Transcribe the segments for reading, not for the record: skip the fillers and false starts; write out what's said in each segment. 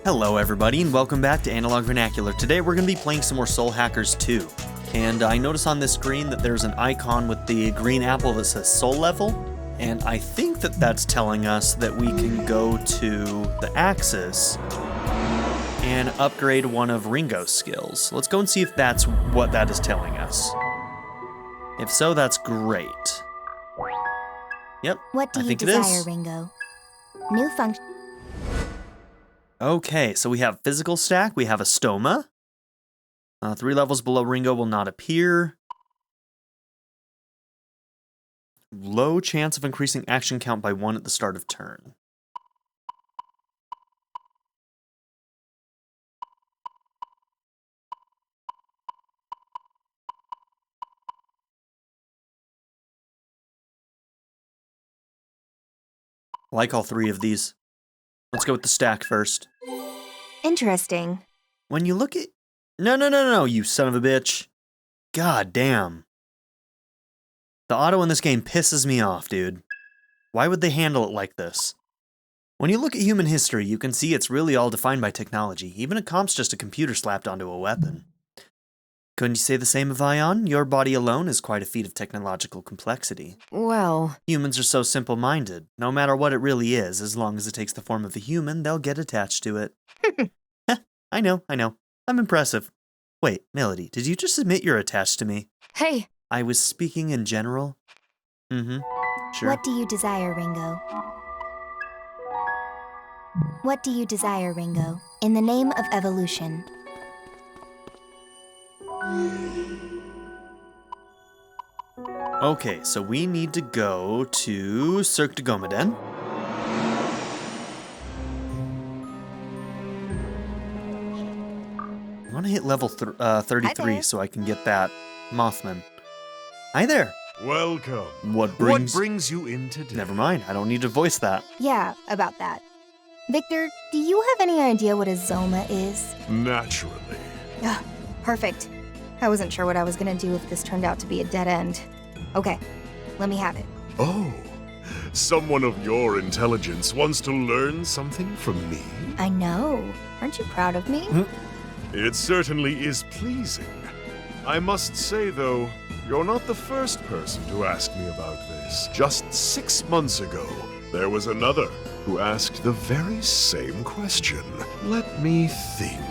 Hello everybody and welcome back to Analog Vernacular. Today we're going to be playing some more Soul Hackers 2. And I notice on this screen that there's an icon with the green apple that says Soul Level. And I think that that's telling us that we can go to the Axis and upgrade one of Ringo's skills. Let's go and see if that's what that is telling us. If so, that's great. Yep, What do I you think it desire, is. Ringo? New function. Okay, so we have physical stack, we have a stoma. 3 levels below Ringo will not appear. Low chance of increasing action count by 1 at the start of turn. I like all 3 of these. Let's go with the stack first. Interesting. When you look at... No, you son of a bitch. God damn. The auto in this game pisses me off, dude. Why would they handle it like this? When you look at human history, you can see it's really all defined by technology. Even a comp's just a computer slapped onto a weapon. Couldn't you say the same of Ion? Your body alone is quite a feat of technological complexity. Well, Humans are so simple-minded. No matter what it really is, as long as it takes the form of a human, they'll get attached to it. I know. I'm impressive. Wait, Melody, did you just admit you're attached to me? hey, I was speaking in general. Sure. what do you desire, Ringo? What do you desire, Ringo? In the name of evolution. Okay, so we need to go to Cirque de Gomeden. I want to hit level 33 there. so I can get that Mothman. Hi there. Welcome. What brings you in today? Never mind, I don't need to voice that. Yeah, about that. Victor, do you have any idea what a Zoma is? Naturally. Ugh, perfect. I wasn't sure what I was gonna do if this turned out to be a dead end. Okay, let me have it. Oh, someone of your intelligence wants to learn something from me? I know. Aren't you proud of me? It certainly is pleasing. I must say, though, you're not the first person to ask me about this. Just 6 months ago, there was another who asked the very same question. Let me think.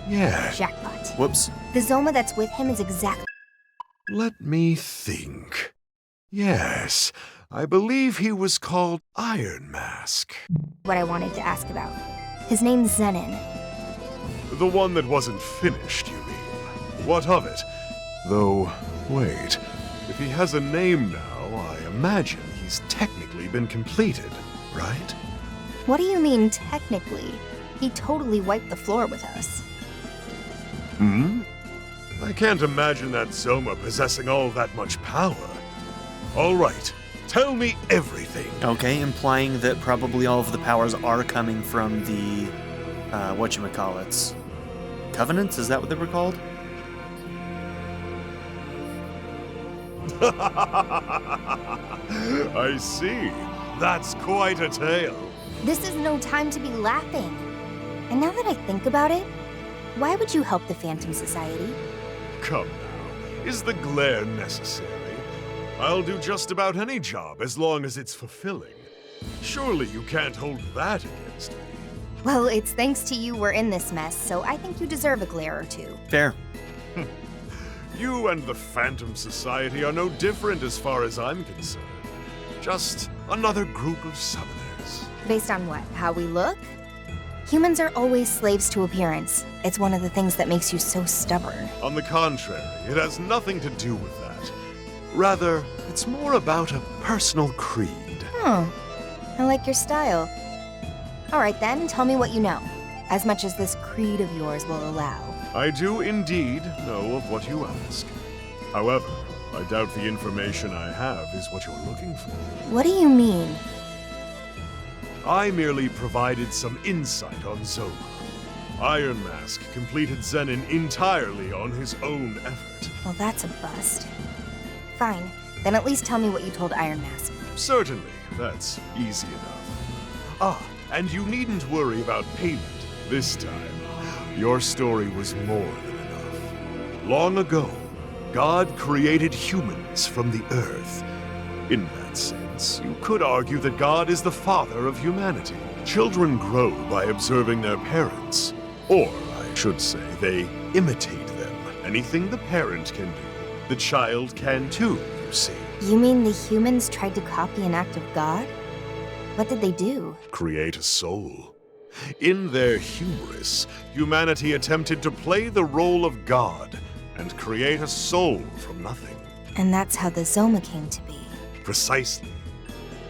Yeah. Jackpot. Whoops. The Zoma that's with him is exactly... Let me think. Yes, I believe he was called Iron Mask. what I wanted to ask about. His name's Zenin. The one that wasn't finished, you mean? What of it? Though, wait, if he has a name now, I imagine he's technically been completed, right? What do you mean, technically? He totally wiped the floor with us. I can't imagine that Zoma possessing all that much power. All right, tell me everything. Okay, implying that probably all of the powers are coming from the, whatchamacallits. Covenants? Is that what they were called? I see. That's quite a tale. This is no time to be laughing. And now that I think about it, why would you help the Phantom Society? Come now, is the glare necessary? I'll do just about any job as long as it's fulfilling. Surely you can't hold that against me. Well, it's thanks to you we're in this mess, so I think you deserve a glare or two. Fair. You and the Phantom Society are no different as far as I'm concerned. Just another group of summoners. Based on what? How we look? Humans are always slaves to appearance. It's one of the things that makes you so stubborn. On the contrary, it has nothing to do with that. Rather, it's more about a personal creed. I like your style. All right then, tell me what you know. As much as this creed of yours will allow. I do indeed know of what you ask. However, I doubt the information I have is what you're looking for. What do you mean? I merely provided some insight on Zoma. Iron Mask completed Zenin entirely on his own effort. Well, that's a bust. Fine, then at least tell me what you told Iron Mask. Certainly, that's easy enough. And you needn't worry about payment. This time, your story was more than enough. Long ago, God created humans from the earth. In that sense, you could argue that God is the father of humanity. Children grow by observing their parents. Or, I should say, they imitate them. Anything the parent can do, the child can too, you see. You mean the humans tried to copy an act of God? What did they do? Create a soul. In their hubris, humanity attempted to play the role of God and create a soul from nothing. And that's how the Zoma came to be. Precisely.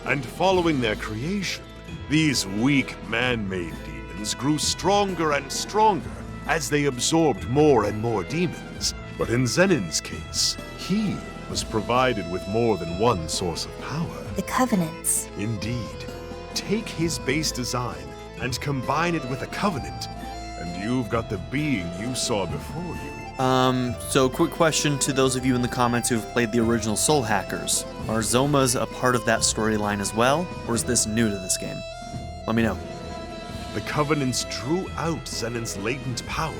And following their creation, these weak man-made demons grew stronger and stronger as they absorbed more and more demons. But in Zenin's case, he was provided with more than one source of power. The Covenants. Indeed. Take his base design and combine it with a Covenant, and you've got the being you saw before you. So quick question to those of you in the comments who've played the original Soul Hackers. Are Zomas a part of that storyline as well, or is this new to this game? Let me know. The Covenants drew out Zenin's latent power,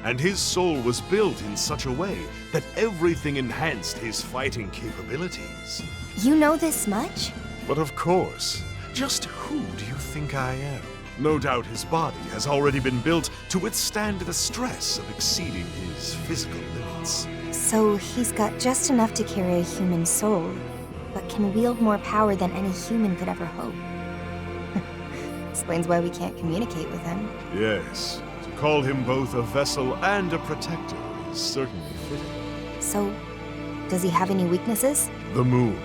and his soul was built in such a way that everything enhanced his fighting capabilities. You know this much? But of course, just who do you think I am? No doubt his body has already been built to withstand the stress of exceeding his physical limits. So he's got just enough to carry a human soul, but can wield more power than any human could ever hope. Explains why we can't communicate with him. Yes, to call him both a vessel and a protector is certainly fitting. So, does he have any weaknesses? The moon.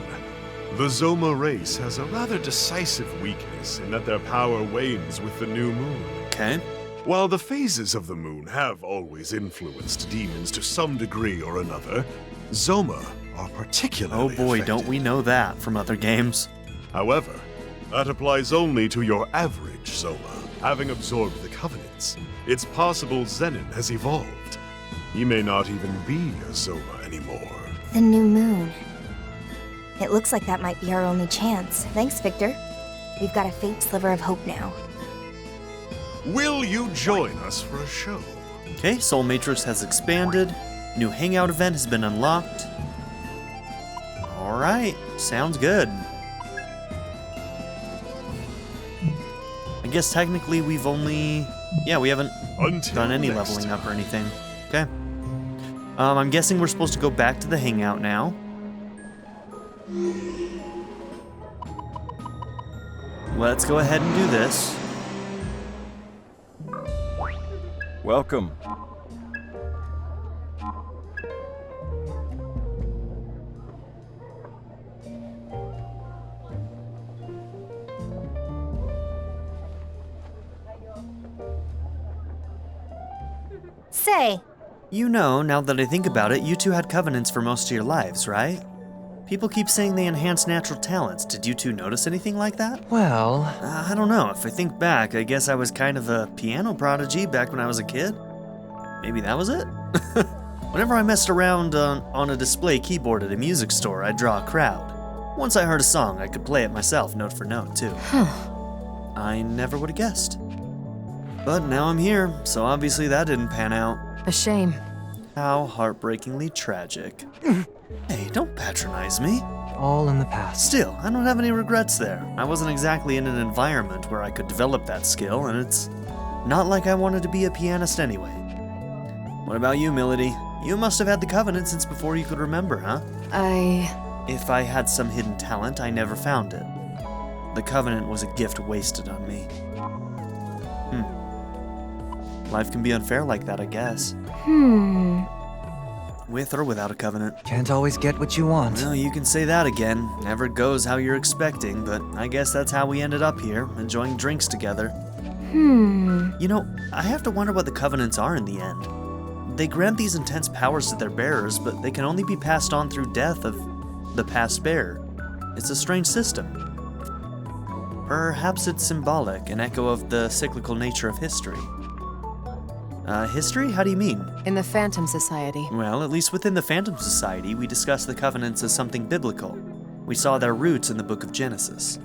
The Zoma race has a rather decisive weakness in that their power wanes with the new moon. Okay. While the phases of the moon have always influenced demons to some degree or another, Zoma are particularly Oh boy, affected. don't we know that from other games. However, that applies only to your average Zoma. Having absorbed the Covenants, it's possible Zenin has evolved. He may not even be a Zoma anymore. The new moon. It looks like that might be our only chance. Thanks, Victor. We've got a faint sliver of hope now. Will you join us for a show? Okay, Soul Matrix has expanded. New hangout event has been unlocked. Alright, sounds good. I guess technically we've only... Yeah, we haven't done any next leveling up or time. anything. Okay. I'm guessing we're supposed to go back to the hangout now. Let's go ahead and do this. Welcome. Say, You know, now that I think about it, you two had covenants for most of your lives, right? People keep saying they enhance natural talents. Did you two notice anything like that? Well, I don't know. If I think back, I guess I was kind of a piano prodigy back when I was a kid. Maybe that was it? Whenever I messed around on a display keyboard at a music store, I'd draw a crowd. Once I heard a song, I could play it myself, note for note, too. I never would have guessed. But now I'm here, so obviously that didn't pan out. A shame. How heartbreakingly tragic. Hey, don't patronize me. all in the past. Still, I don't have any regrets there. I wasn't exactly in an environment where I could develop that skill, and it's not like I wanted to be a pianist anyway. What about you, Milady? You must have had the Covenant since before you could remember, huh? If I had some hidden talent, I never found it. The Covenant was a gift wasted on me. Life can be unfair like that, I guess. With or without a Covenant. Can't always get what you want. Well, you can say that again. Never goes how you're expecting, but I guess that's how we ended up here, enjoying drinks together. You know, I have to wonder what the Covenants are in the end. They grant these intense powers to their bearers, but they can only be passed on through death of the past bearer. It's a strange system. Perhaps it's symbolic, an echo of the cyclical nature of history. History? How do you mean? In the Phantom Society. Well, at least within the Phantom Society, we discuss the Covenants as something biblical. We saw their roots in the book of Genesis.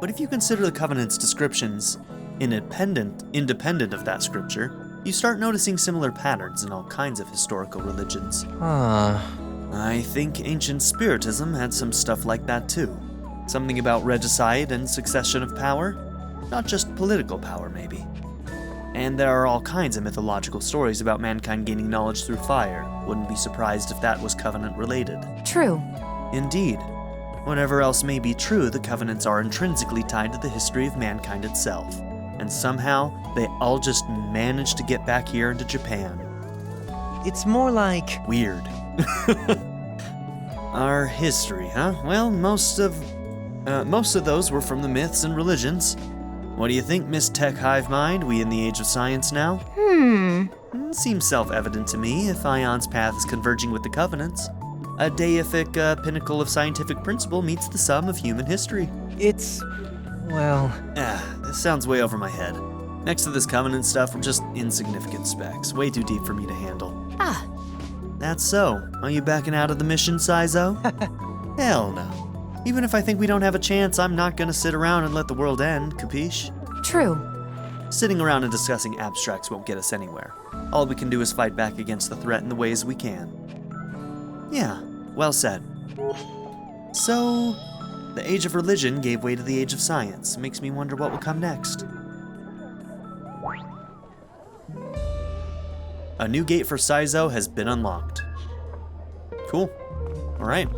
But if you consider the Covenant's descriptions independent of that scripture, you start noticing similar patterns in all kinds of historical religions. I think ancient Spiritism had some stuff like that too. Something about regicide and succession of power. Not just political power, maybe. And there are all kinds of mythological stories about mankind gaining knowledge through fire. Wouldn't be surprised if that was Covenant related. True. Indeed. Whatever else may be true, the Covenants are intrinsically tied to the history of mankind itself. And somehow, they all just managed to get back here into Japan. It's more like... Weird. Our history, huh? Well, most of those were from the myths and religions. What do you think, Miss Tech Hive Mind? We in the age of science now? Seems self-evident to me if Ion's path is converging with the Covenants. A deific pinnacle of scientific principle meets the sum of human history. It's... well... This sounds way over my head. Next to this Covenant stuff, we're just insignificant specks. Way too deep for me to handle. That's so. Are you backing out of the mission, Saizo? Hell no. Even if I think we don't have a chance, I'm not gonna sit around and let the world end, capiche? True. Sitting around and discussing abstracts won't get us anywhere. All we can do is fight back against the threat in the ways we can. Yeah, well said. So, the age of religion gave way to the age of science. Makes me wonder what will come next. A new gate for Saizo has been unlocked. Cool. Alright.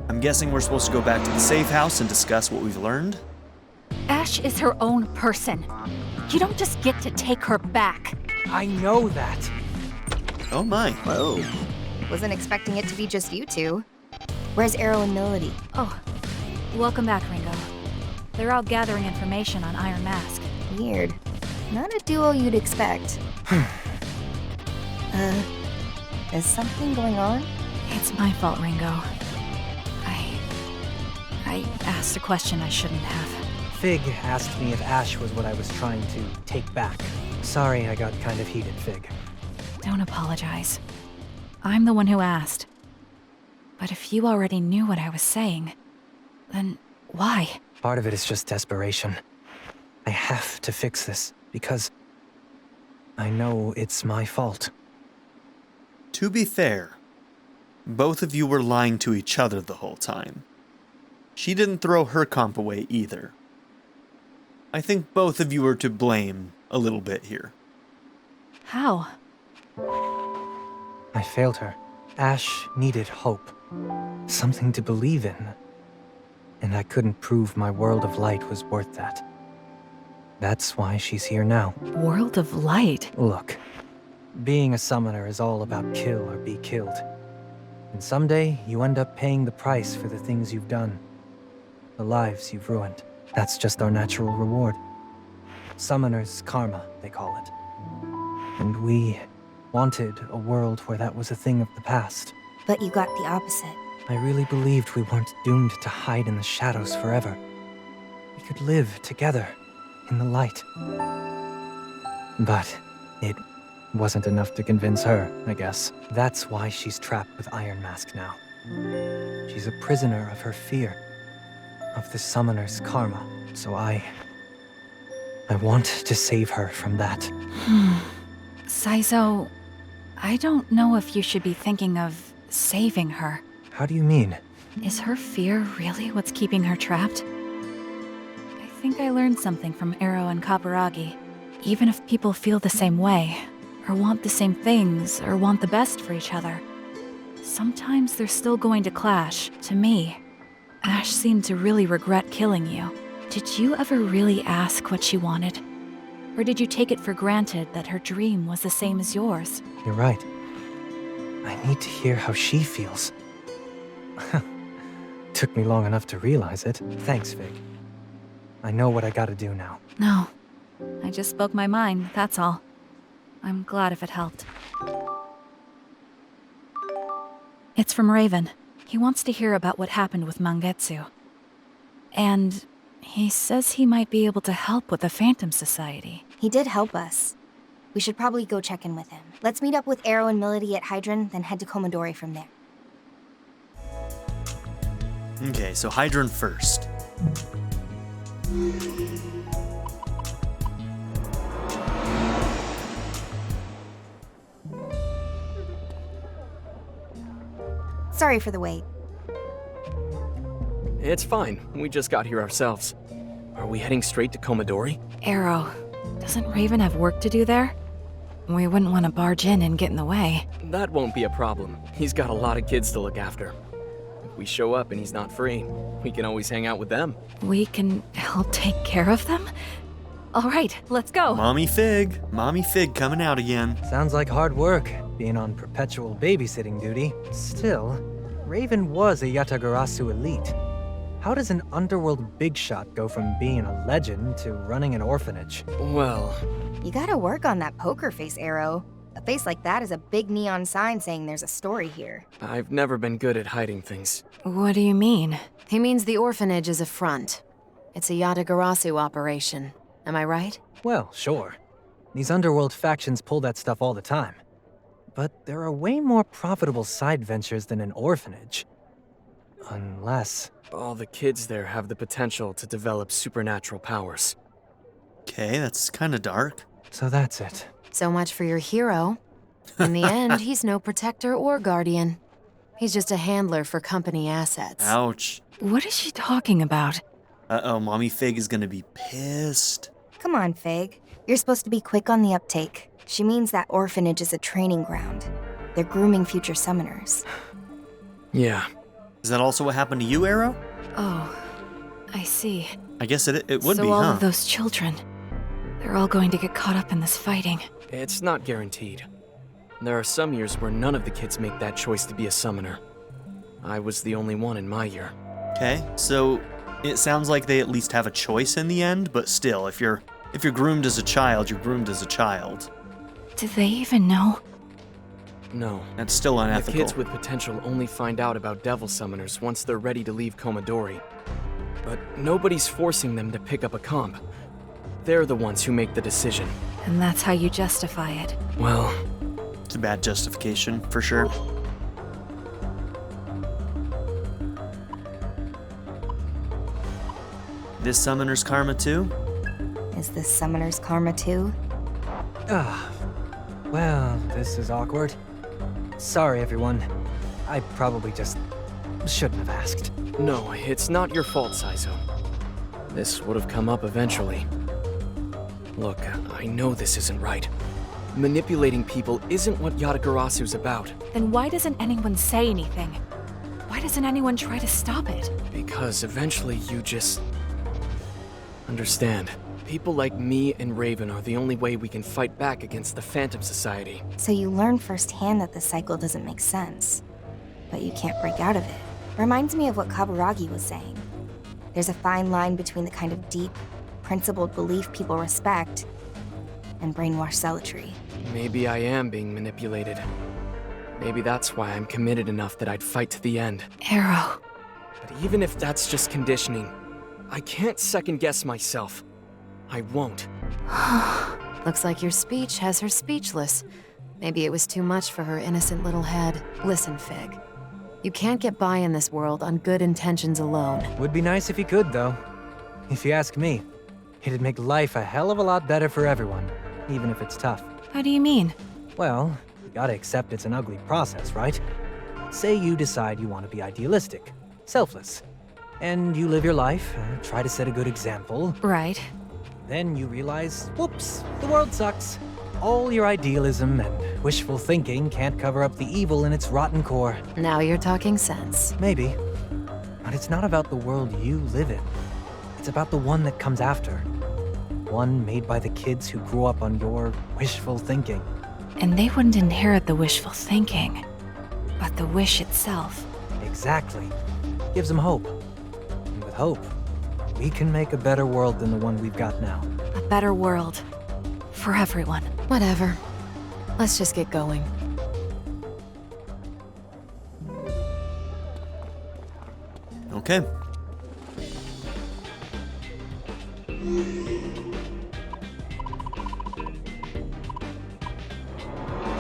I'm guessing we're supposed to go back to the safe house and discuss what we've learned? Ash is her own person. You don't just get to take her back. I know that. Oh my. Whoa. Wasn't expecting it to be just you two. Where's Arrow and Melody? Oh, welcome back, Ringo. They're all gathering information on Iron Mask. Weird. Not a duo you'd expect. Is something going on? It's my fault, Ringo. I asked a question I shouldn't have. Fig asked me if Ash was what I was trying to take back. Sorry I got kind of heated, Fig. Don't apologize. I'm the one who asked. But if you already knew what I was saying, then why? Part of it is just desperation. I have to fix this, because I know it's my fault. To be fair, both of you were lying to each other the whole time. She didn't throw her comp away either. I think both of you are to blame a little bit here. How? I failed her. Ash needed hope. Something to believe in. And I couldn't prove my world of light was worth that. That's why she's here now. World of Light? Look, being a summoner is all about kill or be killed. And someday, you end up paying the price for the things you've done. The lives you've ruined. That's just our natural reward. Summoner's karma, they call it. And we wanted a world where that was a thing of the past. But you got the opposite. I really believed we weren't doomed to hide in the shadows forever. We could live together, in the light. But it wasn't enough to convince her, I guess. That's why she's trapped with Iron Mask now. She's a prisoner of her fear, of the summoner's karma. So I want to save her from that. Saizo, I don't know if you should be thinking of saving her. How do you mean? Is her fear really what's keeping her trapped? I think I learned something from Arrow and Kaburagi. Even if people feel the same way, or want the same things, or want the best for each other, sometimes they're still going to clash. To me, Ash seemed to really regret killing you. Did you ever really ask what she wanted? Or did you take it for granted that her dream was the same as yours? You're right. I need to hear how she feels. Took me long enough to realize it. Thanks, Fig. I know what I gotta do now. No. I just spoke my mind, that's all. I'm glad if it helped. It's from Raven. He wants to hear about what happened with Mangetsu. And he says he might be able to help with the Phantom Society. He did help us. We should probably go check in with him. Let's meet up with Arrow and Melody at Hydron, then head to Komodori from there. Okay, so Hydrant first. Sorry for the wait. It's fine. We just got here ourselves. Are we heading straight to Komodori? Arrow, doesn't Raven have work to do there? We wouldn't want to barge in and get in the way. That won't be a problem. He's got a lot of kids to look after. If we show up and he's not free, we can always hang out with them. We can help take care of them? All right, let's go. Mommy Fig coming out again. Sounds like hard work, being on perpetual babysitting duty. Still, Raven was a Yatagarasu elite. How does an underworld big shot go from being a legend to running an orphanage? Well, You gotta work on that poker face, Arrow. A face like that is a big neon sign saying there's a story here. I've never been good at hiding things. What do you mean? He means the orphanage is a front. It's a Yatagarasu operation. Am I right? Well, sure. These underworld factions pull that stuff all the time. But there are way more profitable side ventures than an orphanage. Unless... All the kids there have the potential to develop supernatural powers. Okay, that's kind of dark. So that's it. So much for your hero. In the end, he's no protector or guardian. He's just a handler for company assets. Ouch. What is she talking about? Uh-oh, Mommy Fig is gonna be pissed. Come on, Fig. You're supposed to be quick on the uptake. She means that orphanage is a training ground. They're grooming future summoners. Yeah. Is that also what happened to you, Arrow? Oh, I see. I guess it would so be, all huh? of those children, they're all going to get caught up in this fighting. It's not guaranteed. There are some years where none of the kids make that choice to be a summoner. I was the only one in my year. Okay, so it sounds like they at least have a choice in the end, but still, if you're groomed as a child, you're groomed as a child. Do they even know? No. That's still unethical. The kids with potential only find out about devil summoners once they're ready to leave Komodori. But nobody's forcing them to pick up a comp. They're the ones who make the decision. And that's how you justify it. Well, It's a bad justification, for sure. This summoner's karma too? Is this summoner's karma too? Well, this is awkward. Sorry, everyone. I probably just shouldn't have asked. no, it's not your fault, Saizo. This would have come up eventually. Look, I know this isn't right. Manipulating people isn't what Yatagarasu's about. Then why doesn't anyone say anything? Why doesn't anyone try to stop it? Because eventually you just... understand. People like me and Raven are the only way we can fight back against the Phantom Society. So you learn firsthand that the cycle doesn't make sense. But you can't break out of it. Reminds me of what Kaburagi was saying. There's a fine line between the kind of deep, principled belief people respect and brainwashed zealotry. Maybe I am being manipulated. Maybe that's why I'm committed enough that I'd fight to the end. Arrow. But even if that's just conditioning, I can't second guess myself. I won't. Looks like your speech has her speechless. Maybe it was too much for her innocent little head. Listen, Fig. You can't get by in this world on good intentions alone. Would be nice if you could, though. If you ask me, it'd make life a hell of a lot better for everyone, even if it's tough. How do you mean? Well, you gotta accept it's an ugly process, right? Say you decide you want to be idealistic, selfless, and you live your life, try to set a good example. Right. Then you realize, whoops, the world sucks. All your idealism and wishful thinking can't cover up the evil in its rotten core. Now you're talking sense. Maybe. But it's not about the world you live in. It's about the one that comes after. One made by the kids who grew up on your wishful thinking. And they wouldn't inherit the wishful thinking, but the wish itself. Exactly. Gives them hope. And with hope, we can make a better world than the one we've got now. A better world. For everyone. Whatever. Let's just get going. Okay.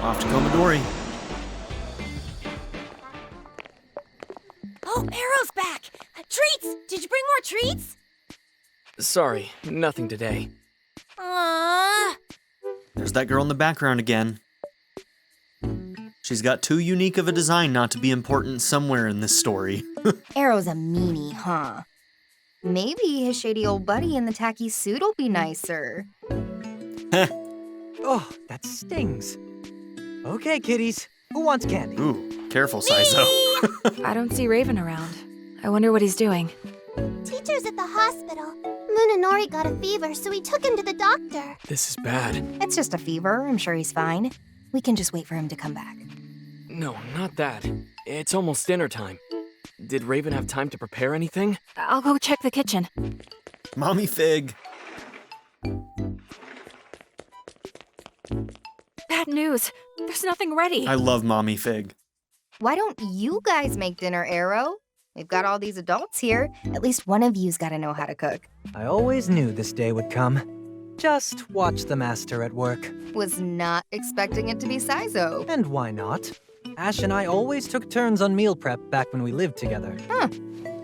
Off to Komodori. Oh, Arrow's back! Treats! Did you bring more treats? Sorry, nothing today. Aww. There's that girl in the background again. She's got too unique of a design not to be important somewhere in this story. Arrow's a meanie, huh? Maybe his shady old buddy in the tacky suit will be nicer. Oh, that stings. Okay, kiddies. Who wants candy? Ooh, careful, Saizo. I don't see Raven around. I wonder what he's doing. Teacher's at the hospital. Munenori got a fever, so we took him to the doctor. This is bad. It's just a fever. I'm sure he's fine. We can just wait for him to come back. No, not that. It's almost dinner time. Did Raven have time to prepare anything? I'll go check the kitchen. Mommy Fig. Bad news. There's nothing ready. I love Mommy Fig. Why don't you guys make dinner, Arrow? We've got all these adults here. At least one of you's got to know how to cook. I always knew this day would come. Just watch the master at work. Was not expecting it to be Saizo. And why not? Ash and I always took turns on meal prep back when we lived together.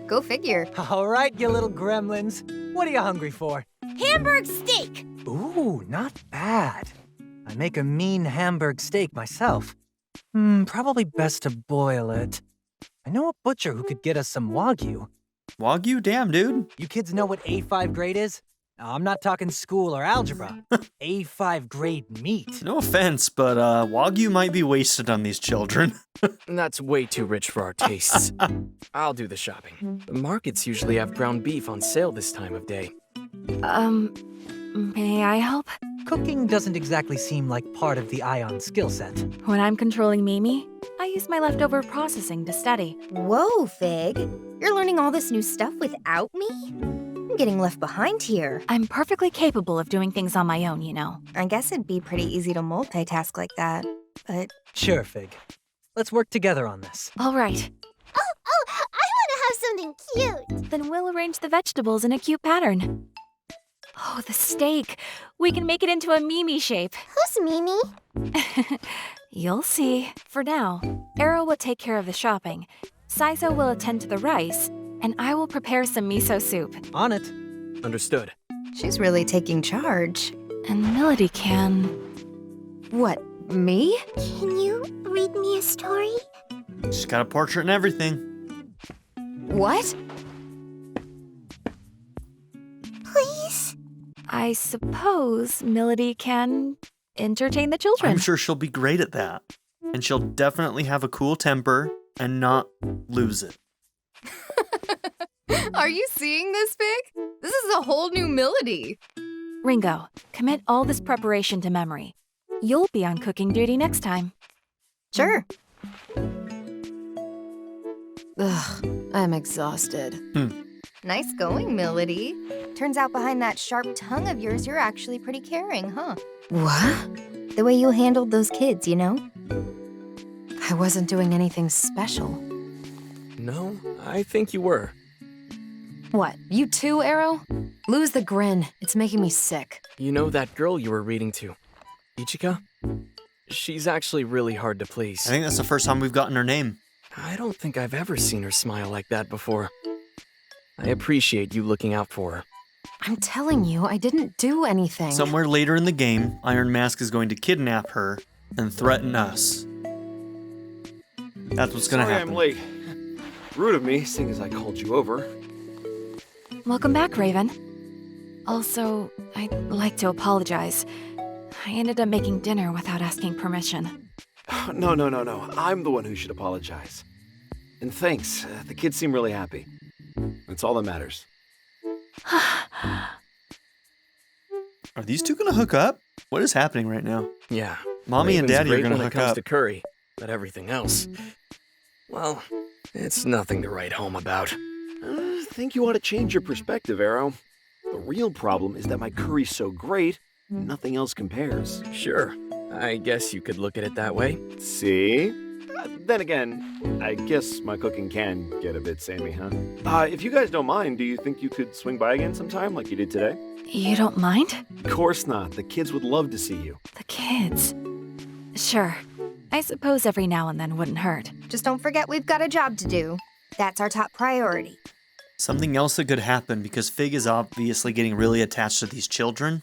Go figure. All right, you little gremlins. What are you hungry for? Hamburg steak! Ooh, not bad. I make a mean Hamburg steak myself. Probably best to boil it. I know a butcher who could get us some Wagyu. Wagyu? Damn, dude. You kids know what A5 grade is? I'm not talking school or algebra. A5 grade meat. No offense, but Wagyu might be wasted on these children. That's way too rich for our tastes. I'll do the shopping. The markets usually have ground beef on sale this time of day. May I help? Cooking doesn't exactly seem like part of the Ion skill set. When I'm controlling Mimi, I use my leftover processing to study. Whoa, Fig. You're learning all this new stuff without me? I'm getting left behind here. I'm perfectly capable of doing things on my own, you know. I guess it'd be pretty easy to multitask like that, but... Sure, Fig. Let's work together on this. All right. Oh, I want to have something cute. Then we'll arrange the vegetables in a cute pattern. Oh, the steak. We can make it into a Mimi shape. Who's Mimi? You'll see. For now, Arrow will take care of the shopping. Saizo will attend to the rice, and I will prepare some miso soup. On it. Understood. She's really taking charge. And Melody can... What, me? Can you read me a story? She's got a portrait and everything. What? Please? I suppose Melody can entertain the children. I'm sure she'll be great at that. And she'll definitely have a cool temper and not lose it. Are you seeing this, Fig? This is a whole new Melody. Ringo, commit all this preparation to memory. You'll be on cooking duty next time. Sure. Ugh, I'm exhausted. Nice going, Melody. Turns out behind that sharp tongue of yours, you're actually pretty caring, huh? What? The way you handled those kids, you know? I wasn't doing anything special. No, I think you were. What, you too, Arrow? Lose the grin. It's making me sick. You know that girl you were reading to, Ichika? She's actually really hard to please. I think that's the first time we've gotten her name. I don't think I've ever seen her smile like that before. I appreciate you looking out for her. I'm telling you, I didn't do anything. Somewhere later in the game, Iron Mask is going to kidnap her and threaten us. That's what's going to happen. I'm late. Rude of me, seeing as I called you over. Welcome back, Raven. Also, I'd like to apologize. I ended up making dinner without asking permission. No. I'm the one who should apologize. And thanks. The kids seem really happy. That's all that matters. Are these two going to hook up? What is happening right now? Yeah. Mommy and Raven's Daddy are great going to when it hook comes up. to curry, but everything else, well, it's nothing to write home about. I think you ought to change your perspective, Arrow. The real problem is that my curry's so great, nothing else compares. Sure, I guess you could look at it that way. See? Then again, I guess my cooking can get a bit samey, huh? If you guys don't mind, do you think you could swing by again sometime like you did today? You don't mind? Of course not. The kids would love to see you. The kids. Sure. I suppose every now and then wouldn't hurt. Just don't forget we've got a job to do. That's our top priority. Something else that could happen, because Figue is obviously getting really attached to these children.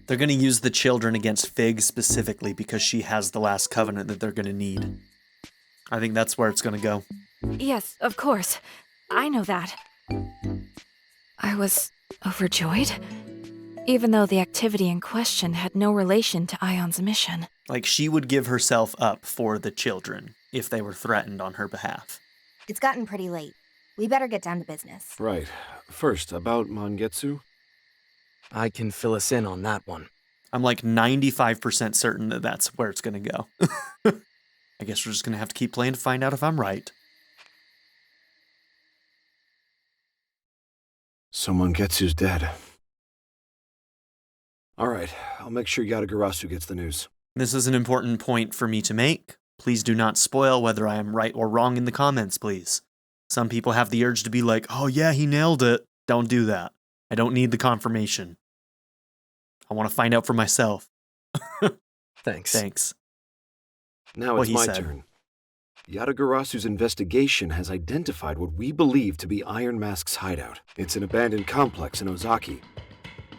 They're going to use the children against Figue specifically because she has the last covenant that they're going to need. I think that's where it's going to go. Yes, of course. I know that. I was overjoyed, even though the activity in question had no relation to Ion's mission. Like, she would give herself up for the children if they were threatened on her behalf. It's gotten pretty late. We better get down to business. Right. First, about Mangetsu. I can fill us in on that one. I'm like 95% certain that that's where it's going to go. I guess we're just going to have to keep playing to find out if I'm right. So Mangetsu's dead. Alright, I'll make sure Yatagarasu gets the news. This is an important point for me to make. Please do not spoil whether I am right or wrong in the comments, please. Some people have the urge to be like, oh yeah, he nailed it. Don't do that. I don't need the confirmation. I want to find out for myself. Thanks. Thanks. Now What it's he my said. turn. Yatagarasu's investigation has identified what we believe to be Iron Mask's hideout. It's an abandoned complex in Ozaki.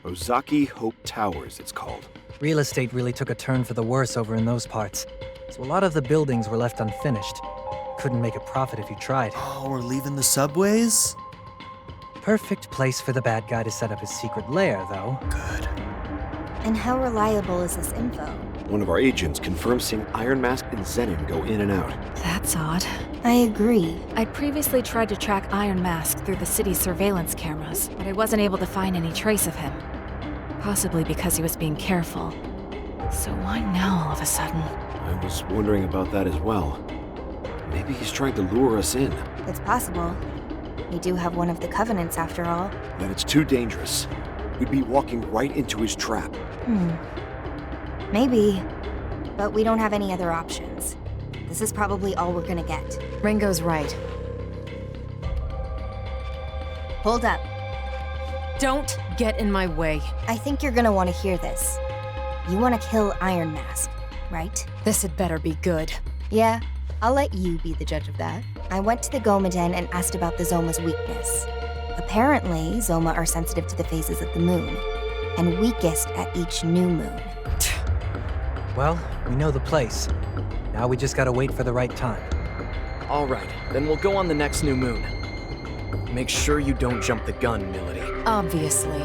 Ozaki Hope Towers, it's called. Real estate really took a turn for the worse over in those parts, so a lot of the buildings were left unfinished. Couldn't make a profit if you tried. Oh, we're leaving the subways? Perfect place for the bad guy to set up his secret lair, though. Good. And how reliable is this info? One of our agents confirmed seeing Iron Mask and Zenin go in and out. That's odd. I agree. I'd previously tried to track Iron Mask through the city's surveillance cameras, but I wasn't able to find any trace of him. Possibly because he was being careful. So why now all of a sudden? I was wondering about that as well. Maybe he's trying to lure us in. It's possible. We do have one of the covenants after all. Then it's too dangerous. We'd be walking right into his trap. Maybe. But we don't have any other options. This is probably all we're gonna get. Ringo's right. Hold up. Don't get in my way. I think you're gonna want to hear this. You want to kill Iron Mask, right? This had better be good. Yeah, I'll let you be the judge of that. I went to the Gomaden and asked about the Zoma's weakness. Apparently, Zoma are sensitive to the phases of the moon, and weakest at each new moon. Well, we know the place. Now we just gotta wait for the right time. All right, then we'll go on the next new moon. Make sure you don't jump the gun, Milady. Obviously.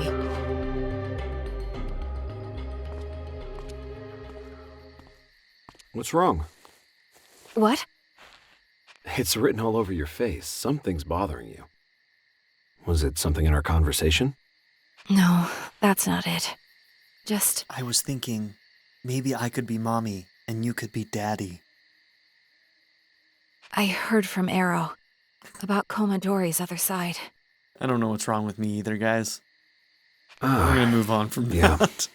What's wrong? What? It's written all over your face. Something's bothering you. Was it something in our conversation? No, that's not it. Just... I was thinking, maybe I could be mommy and you could be daddy. I heard from Arrow about Komodori's other side. I don't know what's wrong with me either, guys. We're Ah, gonna move on from yeah. that.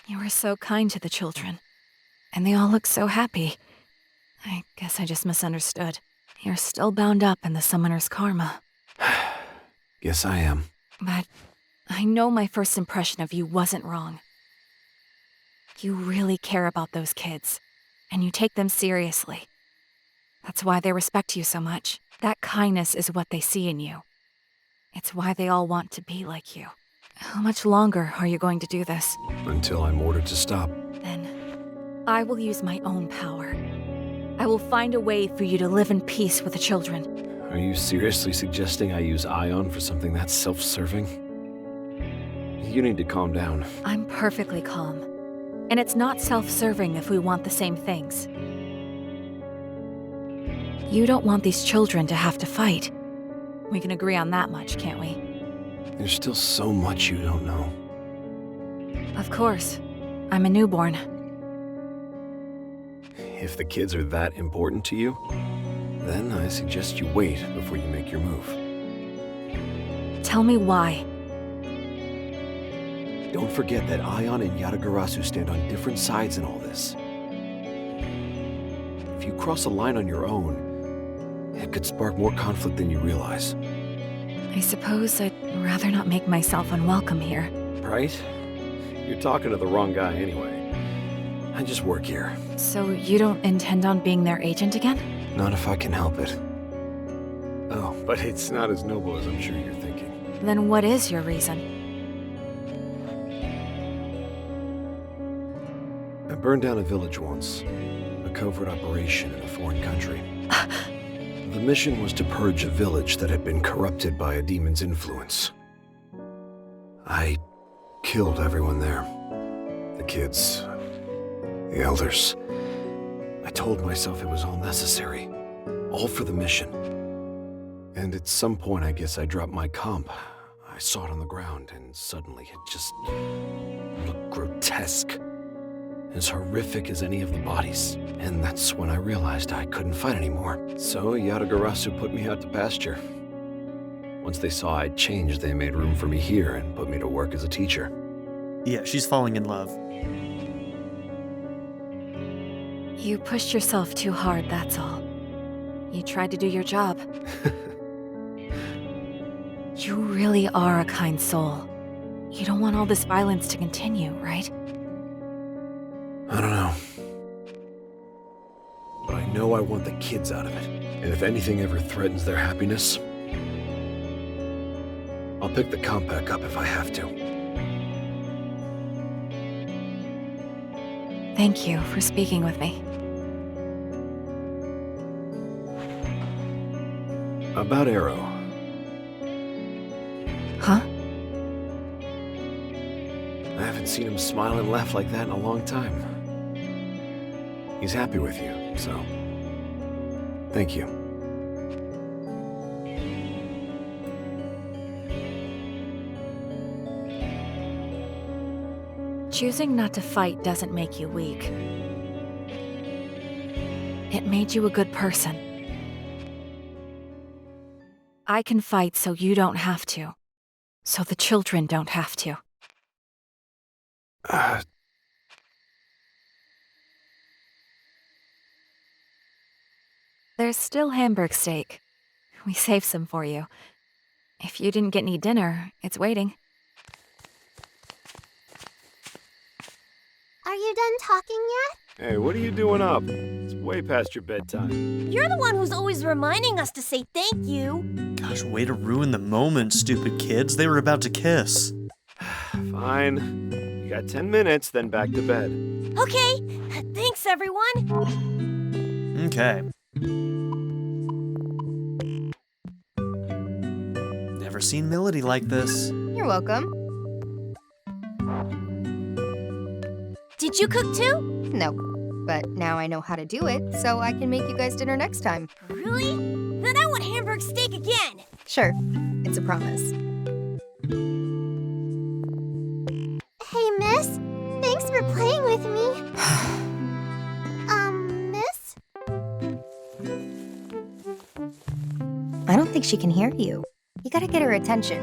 You were so kind to the children, and they all look so happy. I guess I just misunderstood. You're still bound up in the summoner's karma. Guess I am. But I know my first impression of you wasn't wrong. You really care about those kids, and you take them seriously. That's why they respect you so much. That kindness is what they see in you. It's why they all want to be like you. How much longer are you going to do this? Until I'm ordered to stop. Then, I will use my own power. I will find a way for you to live in peace with the children. Are you seriously suggesting I use Ion for something that's self-serving? You need to calm down. I'm perfectly calm. And it's not self-serving if we want the same things. You don't want these children to have to fight. We can agree on that much, can't we? There's still so much you don't know. Of course. I'm a newborn. If the kids are that important to you, then I suggest you wait before you make your move. Tell me why. Don't forget that Ion and Yatagarasu stand on different sides in all this. If you cross a line on your own, it could spark more conflict than you realize. I suppose I'd rather not make myself unwelcome here. Right? You're talking to the wrong guy anyway. I just work here. So you don't intend on being their agent again? Not if I can help it. but it's not as noble as I'm sure you're thinking. Then what is your reason? I burned down a village once, a covert operation in a foreign country. The mission was to purge a village that had been corrupted by a demon's influence. I killed everyone there. The kids, the elders. I told myself it was all necessary, all for the mission. And at some point, I guess I dropped my comp. I saw it on the ground, and suddenly it just looked grotesque. As horrific as any of the bodies. And that's when I realized I couldn't fight anymore. So Yatagarasu put me out to pasture. Once they saw I'd changed, they made room for me here and put me to work as a teacher. Yeah, she's falling in love. You pushed yourself too hard, that's all. You tried to do your job. You really are a kind soul. You don't want all this violence to continue, right? I don't know. But I know I want the kids out of it. And if anything ever threatens their happiness, I'll pick the comp back up if I have to. Thank you for speaking with me. About Arrow. Huh? I haven't seen him smile and laugh like that in a long time. He's happy with you, so thank you. Choosing not to fight doesn't make you weak. It made you a good person. I can fight so you don't have to. So the children don't have to. There's still Hamburg steak. We saved some for you. If you didn't get any dinner, it's waiting. Are you done talking yet? Hey, what are you doing up? It's way past your bedtime. You're the one who's always reminding us to say thank you. Gosh, way to ruin the moment, stupid kids. They were about to kiss. Fine. You got 10 minutes, then back to bed. Okay, thanks everyone. Okay. Never seen Melody like this. You're welcome. Did you cook too? No, but now I know how to do it, so I can make you guys dinner next time. Really? Then I want Hamburg steak again. Sure, it's a promise. Hey, miss. Thanks for playing with me. Miss? I don't think she can hear you. You gotta get her attention.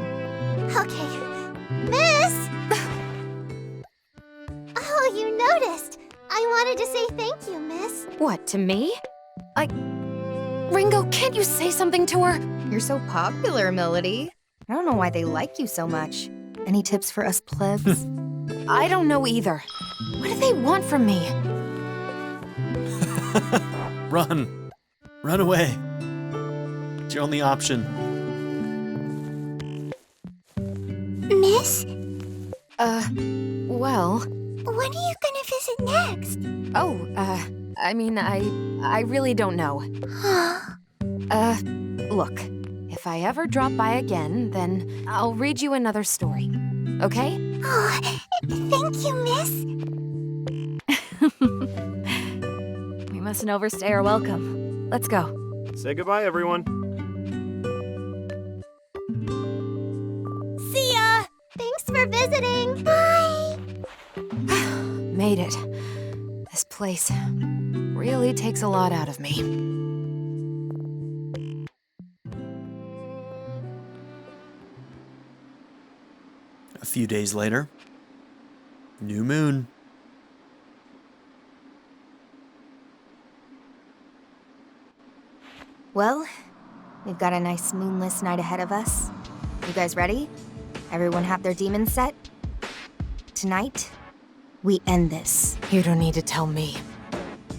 Okay. Miss! Oh, you noticed. I wanted to say thank you, miss. What, to me? Ringo, can't you say something to her? You're so popular, Melody. I don't know why they like you so much. Any tips for us plebs? I don't know either. What do they want from me? Run. Run away. It's your only option. Miss? Well... When are you gonna visit next? Oh, I really don't know. Look, if I ever drop by again, then I'll read you another story. Okay? Oh, thank you, miss. We mustn't overstay our welcome. Let's go. Say goodbye, everyone. See ya! Thanks for visiting. Bye. Made it. This place really takes a lot out of me. A few days later, new moon. Well, we've got a nice moonless night ahead of us. You guys ready? Everyone have their demons set? Tonight, we end this. You don't need to tell me.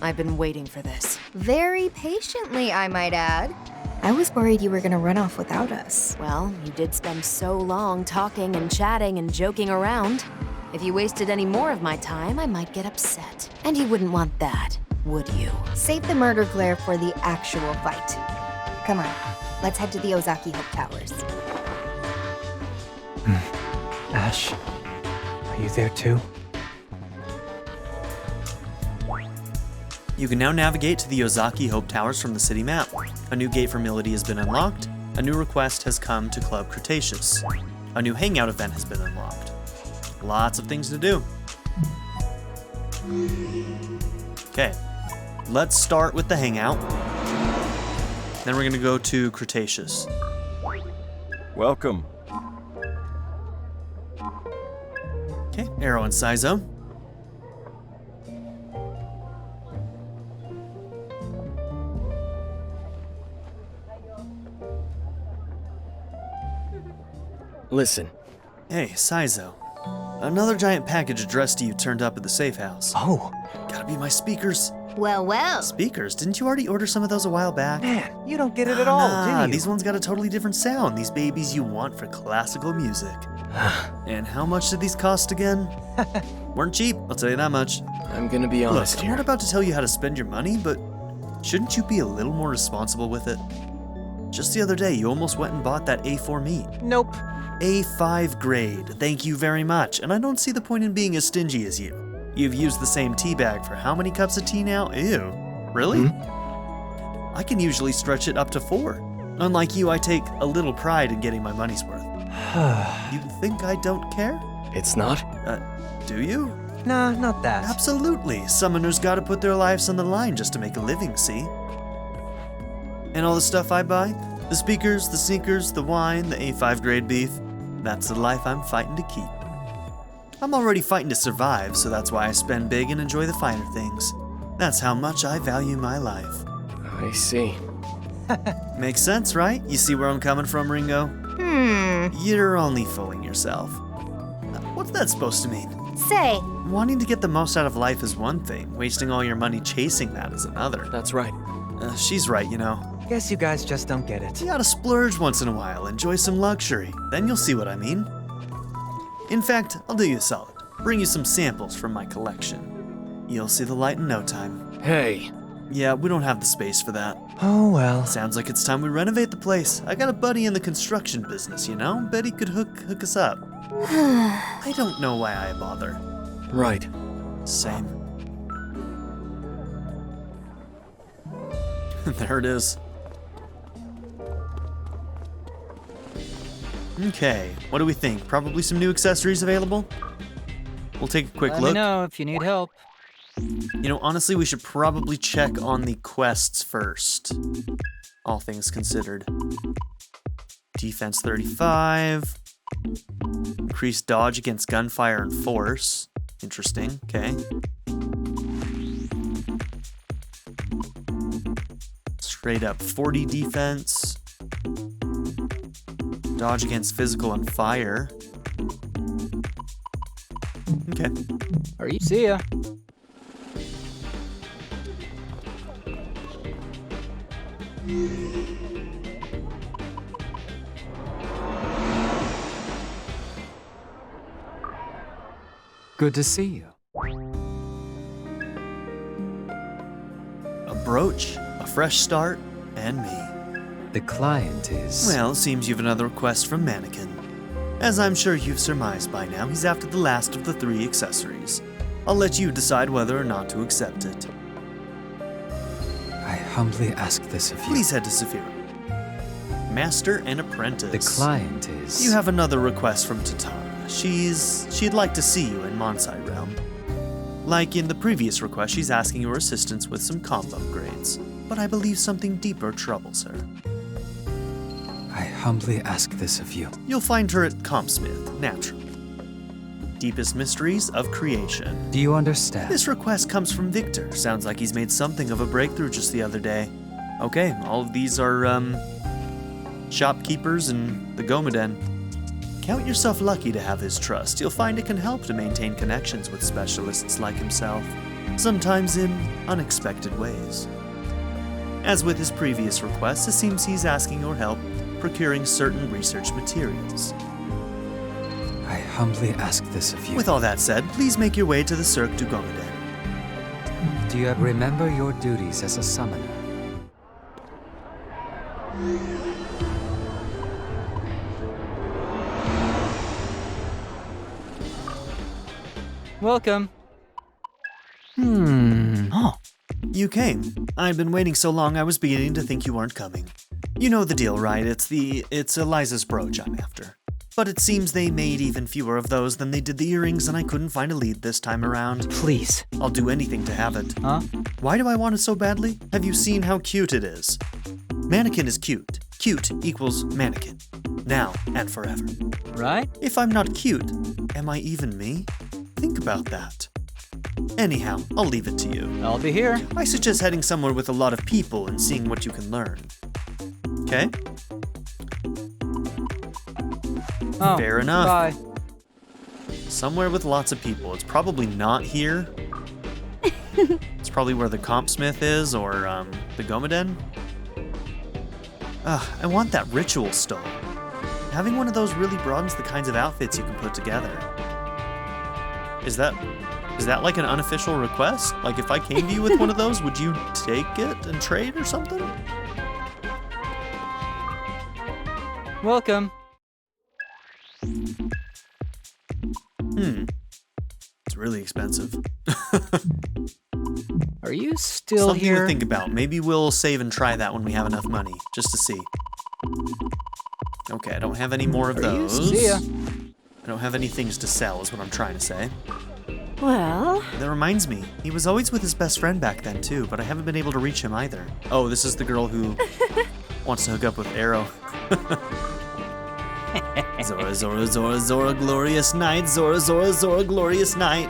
I've been waiting for this. Very patiently, I might add. I was worried you were gonna run off without us. Well, you did spend so long talking and chatting and joking around. If you wasted any more of my time, I might get upset. And you wouldn't want that, would you? Save the murder glare for the actual fight. Come on, let's head to the Ozaki Hope Towers. Ash, are you there too? You can now navigate to the Ozaki Hope Towers from the city map. A new gate for Milady has been unlocked. A new request has come to Club Cretaceous. A new hangout event has been unlocked. Lots of things to do. Okay, let's start with the hangout. Then we're gonna go to Cretaceous. Welcome. Okay, Arrow and Saizo. Listen, Hey, Saizo. Another giant package addressed to you turned up at the safe house. Oh, Gotta be my speakers. Well, well. Speakers? Didn't you already order some of those a while back? man, you don't get it at all, do you? These ones got a totally different sound. These babies you want for classical music. And how much did these cost again? Weren't cheap, I'll tell you that much. I'm gonna be honest Look, I'm here. not about to tell you how to spend your money, but shouldn't you be a little more responsible with it? Just the other day, you almost went and bought that A4 meat. Nope. A5 grade, thank you very much, and I don't see the point in being as stingy as you. You've used the same tea bag for how many cups of tea now? Ew. Really? I can usually stretch it up to 4. Unlike you, I take a little pride in getting my money's worth. You think I don't care? It's not? Do you? Nah, not that. Absolutely. Summoners gotta put their lives on the line just to make a living, see? And all the stuff I buy? The speakers, the sneakers, the wine, the A5 grade beef. That's the life I'm fighting to keep. I'm already fighting to survive, so that's why I spend big and enjoy the finer things. That's how much I value my life. I see. Makes sense, right? You see where I'm coming from, Ringo? You're only fooling yourself. What's that supposed to mean? Say, Wanting to get the most out of life is one thing, wasting all your money chasing that is another. That's right. She's right, you know. Guess you guys just don't get it. You gotta splurge once in a while, enjoy some luxury, then you'll see what I mean. In fact, I'll do you a solid. Bring you some samples from my collection. You'll see the light in no time. Hey, Yeah, we don't have the space for that. Oh well. Sounds like it's time we renovate the place. I got a buddy in the construction business, you know? Bet he could hook us up. I don't know why I bother. right. Same. There it is. Okay, what do we think? Probably some new accessories available? We'll take a quick Let look. me know if you need help. You know, honestly, we should probably check on the quests first. All things considered. Defense 35. Increased dodge against gunfire and force. Interesting, okay. Straight up 40 defense. Dodge against physical and fire. Okay. See ya. Good to see you. A brooch, a fresh start, and me. The client is... Well, it seems you've another request from Mannequin. As I'm sure you've surmised by now, he's after the last of the 3 accessories. I'll let you decide whether or not to accept it. I humbly ask this of you. Please head to Saphira. Master and Apprentice. The client is... You have another request from Tatara. She'd like to see you in Monsai Realm. Like in the previous request, she's asking your assistance with some comp upgrades. But I believe something deeper troubles her. I humbly ask this of you. You'll find her at Compsmith, naturally. Deepest mysteries of creation. Do you understand? This request comes from Victor. Sounds like he's made something of a breakthrough just the other day. Okay, all of these are, shopkeepers and the Gomaden. Count yourself lucky to have his trust. You'll find it can help to maintain connections with specialists like himself, sometimes in unexpected ways. As with his previous requests, it seems he's asking your help procuring certain research materials. I humbly ask this of you. With all that said, please make your way to the Cirque du Gomaden. Do you remember your duties as a summoner? Welcome. Oh, you came. I'd been waiting so long I was beginning to think you weren't coming. You know the deal, right? It's Eliza's brooch I'm after. But it seems they made even fewer of those than they did the earrings, and I couldn't find a lead this time around. Please. I'll do anything to have it. Huh? Why do I want it so badly? Have you seen how cute it is? Mannequin is cute. Cute equals mannequin. Now and forever. Right? If I'm not cute, am I even me? Think about that. Anyhow, I'll leave it to you. I'll be here. I suggest heading somewhere with a lot of people and seeing what you can learn. Okay? Oh, fair enough. Bye. Somewhere with lots of people. It's probably not here. It's probably where the Compsmith is, or the Gomaden. I want that ritual stone. Having one of those really broadens the kinds of outfits you can put together. Is that like an unofficial request? Like if I came to you with one of those, would you take it and trade or something? Welcome. It's really expensive. Are you still Something here? to think about. Maybe we'll save and try that when we have enough money, just to see. Okay, I don't have any more of those. See ya. I don't have any things to sell, is what I'm trying to say. Well, That reminds me, he was always with his best friend back then too, but I haven't been able to reach him either. Oh, this is the girl who wants to hook up with Arrow. Zora, Zora, Zora, Zora, glorious night. Zora, Zora, Zora, glorious night.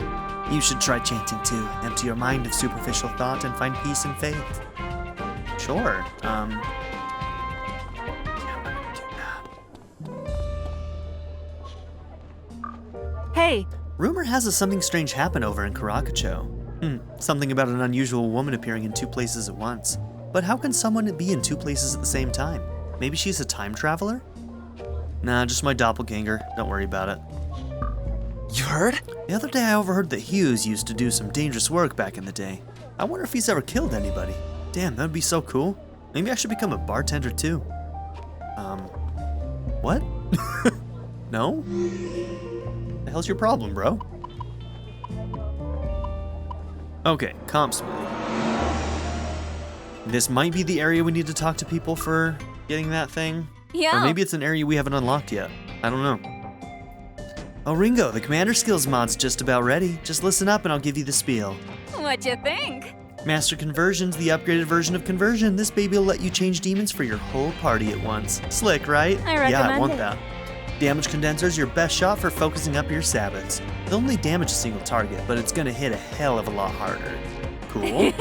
You should try chanting too. Empty your mind of superficial thought and find peace and faith. Sure. Yeah, I'm gonna do that. hey, Rumor has something strange happen over in Karakacho. Something about an unusual woman appearing in two places at once. But how can someone be in two places at the same time? Maybe she's a time traveler? Nah, just my doppelganger. Don't worry about it. You heard? The other day I overheard that Hughes used to do some dangerous work back in the day. I wonder if he's ever killed anybody. Damn, that'd be so cool. Maybe I should become a bartender too. What? No? The hell's your problem, bro? Okay, Compsmith. This might be the area we need to talk to people for getting that thing. yeah. Or maybe it's an area we haven't unlocked yet. I don't know. Oh, Ringo, the commander skills mod's just about ready. Just listen up and I'll give you the spiel. What you think? Master Conversion's the upgraded version of Conversion. This baby will let you change demons for your whole party at once. Slick, right? I recommend Yeah, I want it. that. Damage Condenser's your best shot for focusing up your Sabbats. It'll only damage a single target, but it's gonna hit a hell of a lot harder. Cool.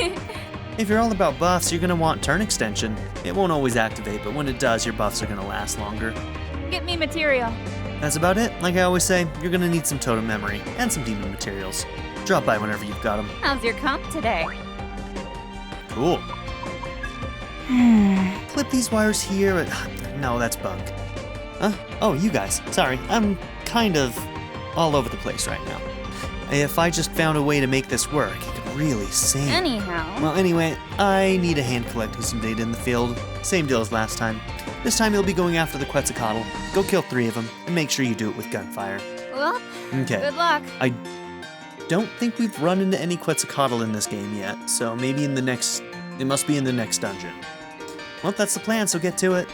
If you're all about buffs, you're gonna want Turn Extension. It won't always activate, but when it does, your buffs are gonna last longer. Get me material. That's about it. Like I always say, you're gonna need some totem memory and some demon materials. Drop by whenever you've got them. How's your comp today? Cool. Clip these wires here. No, that's bunk. Oh, you guys. Sorry, I'm kind of all over the place right now. If I just found a way to make this work, it could really sing. Anyhow. Well, anyway, I need a hand collecting some data in the field. Same deal as last time. This time you'll be going after the Quetzalcoatl. Go kill 3 of them, and make sure you do it with gunfire. Well, Okay. good luck. I don't think we've run into any Quetzalcoatl in this game yet, so maybe in the next... It must be in the next dungeon. Well, that's the plan, so get to it.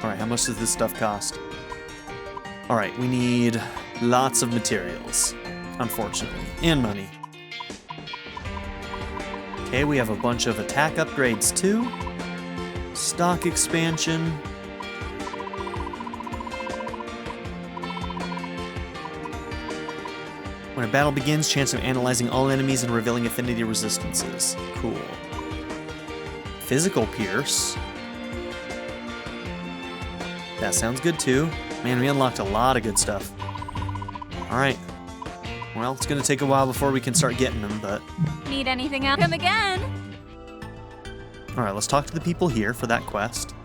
Alright, how much does this stuff cost? Alright, we need lots of materials, unfortunately, and money. Okay, we have a bunch of attack upgrades too. Stock expansion. When a battle begins, chance of analyzing all enemies and revealing affinity resistances. Cool. Physical Pierce. That sounds good too. Man, we unlocked a lot of good stuff. Alright. Well, it's gonna take a while before we can start getting them, but... Need anything else? Come again. Alright, let's talk to the people here for that quest.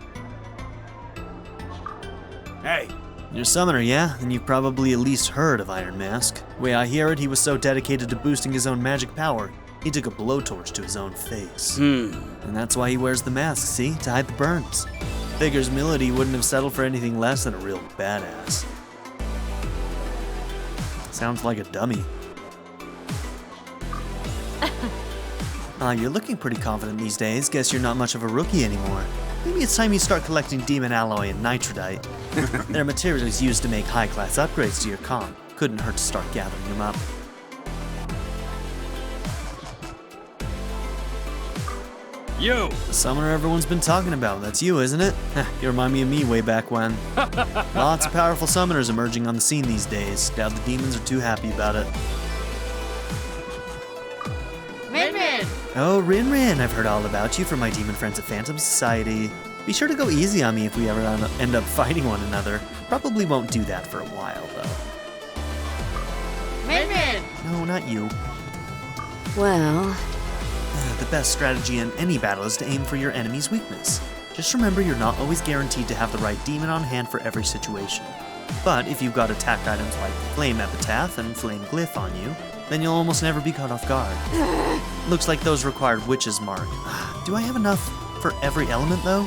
Hey. You're a summoner, yeah? Then you've probably at least heard of Iron Mask. The way I hear it, he was so dedicated to boosting his own magic power, he took a blowtorch to his own face. And that's why he wears the mask, see? To hide the burns. Figures Melody wouldn't have settled for anything less than a real badass. Sounds like a dummy. You're looking pretty confident these days. Guess you're not much of a rookie anymore. Maybe it's time you start collecting demon alloy and nitrodite. They're materials used to make high-class upgrades to your comp. Couldn't hurt to start gathering them up. You! The summoner everyone's been talking about, that's you, isn't it? You remind me of me way back when. Lots of powerful summoners emerging on the scene these days. Doubt the demons are too happy about it. Rin-Rin! Oh, Rin-Rin, I've heard all about you from my demon friends at Phantom Society. Be sure to go easy on me if we ever end up fighting one another. Probably won't do that for a while, though. Rin-Rin! No, not you. Well, The best strategy in any battle is to aim for your enemy's weakness. Just remember you're not always guaranteed to have the right demon on hand for every situation. But if you've got attack items like Flame Epitaph and Flame Glyph on you, then you'll almost never be caught off guard. Looks like those required Witch's Mark. Do I have enough for every element, though?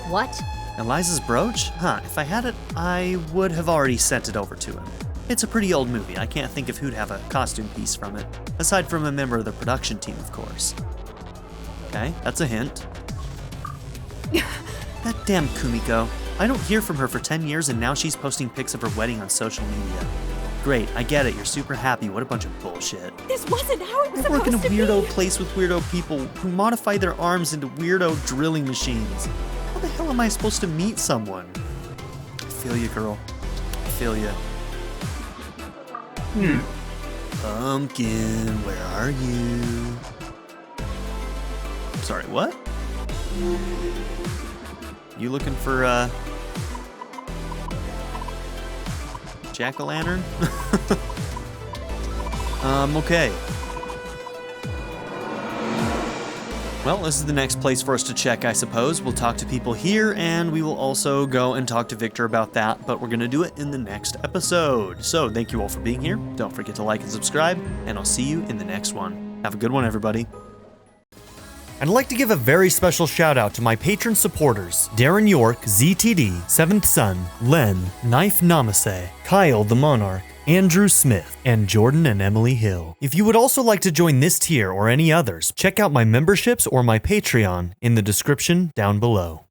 What? Eliza's brooch? If I had it, I would have already sent it over to him. It's a pretty old movie. I can't think of who'd have a costume piece from it. Aside from a member of the production team, of course. Okay, that's a hint. That damn Kumiko. I don't hear from her for 10 years and now she's posting pics of her wedding on social media. Great, I get it, you're super happy, what a bunch of bullshit. This wasn't how it was I work in a supposed to weirdo be. place with weirdo people who modify their arms into weirdo drilling machines. How the hell am I supposed to meet someone? I feel you, girl. I feel you. Pumpkin, where are you? Sorry, what? You looking for, jack-o'-lantern? Okay. Well, this is the next place for us to check, I suppose. We'll talk to people here, and we will also go and talk to Victor about that, but we're gonna do it in the next episode. So, thank you all for being here. Don't forget to like and subscribe, and I'll see you in the next one. Have a good one, everybody. I'd like to give a very special shout out to my patron supporters, Darren York, ZTD, 7th Son, Len, Knife Namaste, Kyle the Monarch, Andrew Smith, and Jordan and Emily Hill. If you would also like to join this tier or any others, check out my memberships or my Patreon in the description down below.